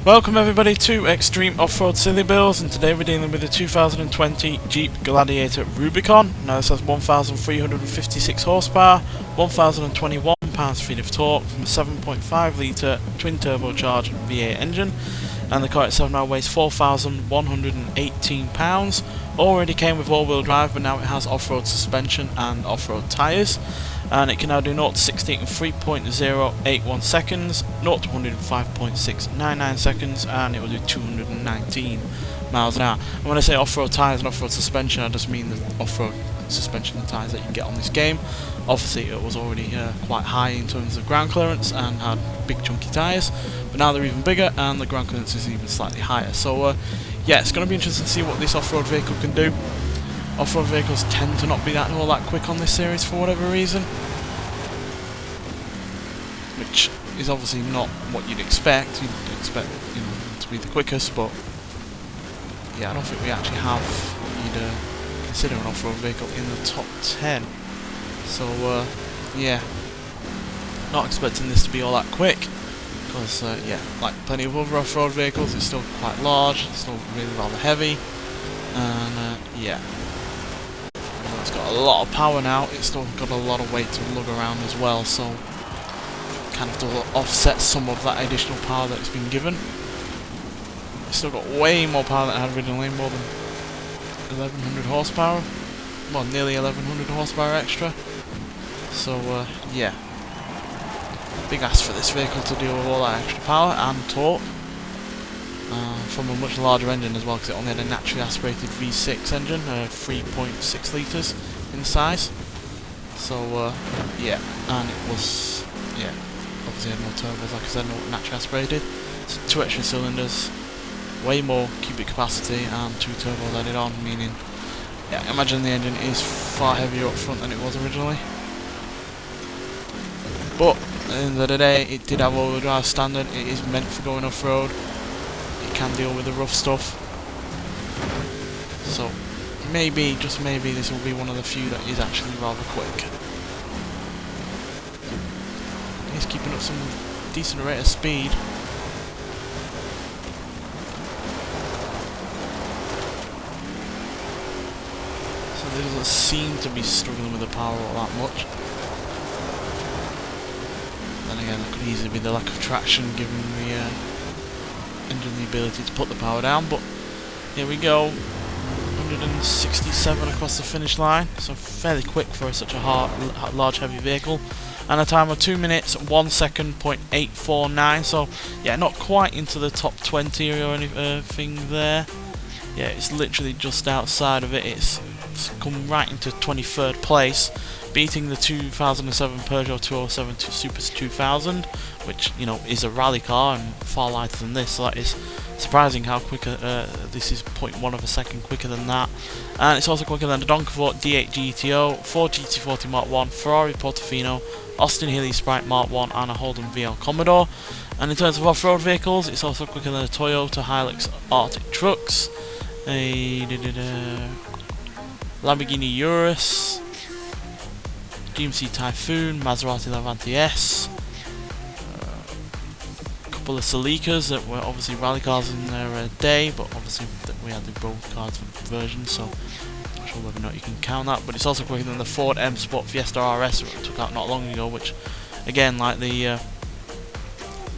Welcome everybody to Extreme Off-Road Silly Bills, and today we're dealing with the 2020 Jeep Gladiator Rubicon. Now this has 1,356 horsepower, 1,021 pounds-feet of torque from a 7.5 litre twin turbocharged V8 engine, and the car itself now weighs 4,118 pounds. Already came with all-wheel drive, but now it has off-road suspension and off-road tyres. And it can now do 0 to 60 in 3.081 seconds, 0 to 100 in 5.699 seconds, and it will do 219 miles an hour. And when I say off-road tyres and off-road suspension, I just mean the off-road suspension and tyres that you can get on this game. Obviously it was already quite high in terms of ground clearance and had big chunky tyres, but now they're even bigger and the ground clearance is even slightly higher. So yeah, it's going to be interesting to see what this off-road vehicle can do. Off-road vehicles tend to not be all that quick on this series for whatever reason, which is obviously not what you'd expect. You'd expect, you know, to be the quickest, but yeah, I don't think we actually have what you'd consider an off-road vehicle in the top 10. So yeah, not expecting this to be all that quick, because yeah, like plenty of other off-road vehicles, it's still quite large, it's still really rather heavy, and yeah. It's got a lot of power now, it's still got a lot of weight to lug around as well, so kind of to offset some of that additional power that it's been given. It's still got way more power than it had originally, more than 1100 horsepower, well, nearly 1100 horsepower extra. So yeah, big ask for this vehicle to deal with all that extra power and torque. From a much larger engine as well, because it only had a naturally aspirated V6 engine, 3.6 litres in size. So yeah, and it was, yeah, obviously had no turbos, like I said, no naturally aspirated. So 2 extra cylinders, way more cubic capacity, and 2 turbos added on, meaning, yeah, imagine the engine is far heavier up front than it was originally. But at the end of the day, it did have all-wheel drive standard. It is meant for going off-road. Can deal with the rough stuff, so maybe, just maybe, this will be one of the few that is actually rather quick. He's keeping up some decent rate of speed. So he doesn't seem to be struggling with the power all that much. Then again, that could easily be the lack of traction given the engine the ability to put the power down, but here we go, 167 across the finish line, so fairly quick for such a large heavy vehicle, and a time of 2 minutes 1 second .849. So yeah, not quite into the top 20 or anything there. Yeah, it's literally just outside of it. It's come right into 23rd place, beating the 2007 Peugeot 207 Super 2000, which, you know, is a rally car and far lighter than this. So that is surprising how quick this is 0.1 of a second quicker than that. And it's also quicker than the Donkervoort D8 GTO, Ford GT40 Mark 1, Ferrari Portofino, Austin Healey Sprite Mark 1, and a Holden VL Commodore. And in terms of off-road vehicles, it's also quicker than a Toyota Hilux Arctic trucks, a Lamborghini Urus, GMC Typhoon, Maserati Levante S, a couple of Celicas that were obviously rally cars in their day, but obviously we had the road cars version, so I'm not sure whether or not you can count that. But it's also quicker than the Ford M Sport Fiesta RS that we took out not long ago, which again, like the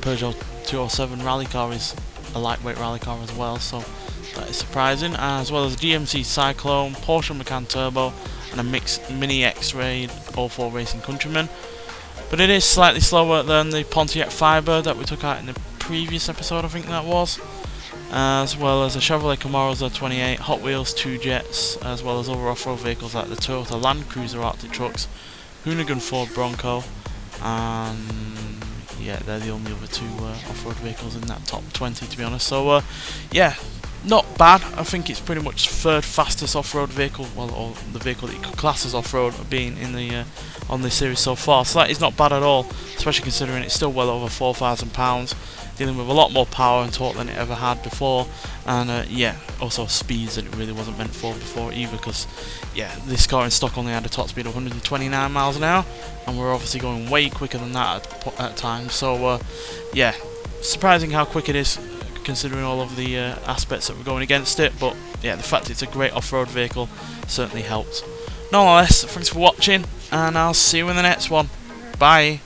Peugeot 207 rally car, is a lightweight rally car as well, so that is surprising, as well as GMC Cyclone, Porsche Macan Turbo, and a mixed Mini X-Ray 04 Racing Countryman. But it is slightly slower than the Pontiac Firebird that we took out in the previous episode, I think that was, as well as a Chevrolet Camaro Z28, Hot Wheels 2 Jets, as well as other off-road vehicles like the Toyota Land Cruiser Arctic trucks, Hoonigan Ford Bronco, and yeah, they're the only other 2 off-road vehicles in that top 20, to be honest. So yeah, not bad. I think it's pretty much 3rd fastest off-road vehicle, well, or the vehicle that you could class as off-road being in the on this series so far. So that is not bad at all, especially considering it's still well over £4,000, dealing with a lot more power and torque than it ever had before, and yeah, also speeds that it really wasn't meant for before either, because yeah, this car in stock only had a top speed of 129 miles an hour, and we're obviously going way quicker than that at times. So yeah, surprising how quick it is considering all of the aspects that were going against it, but yeah, the fact it's a great off-road vehicle certainly helped. Nonetheless, thanks for watching, and I'll see you in the next one. Bye!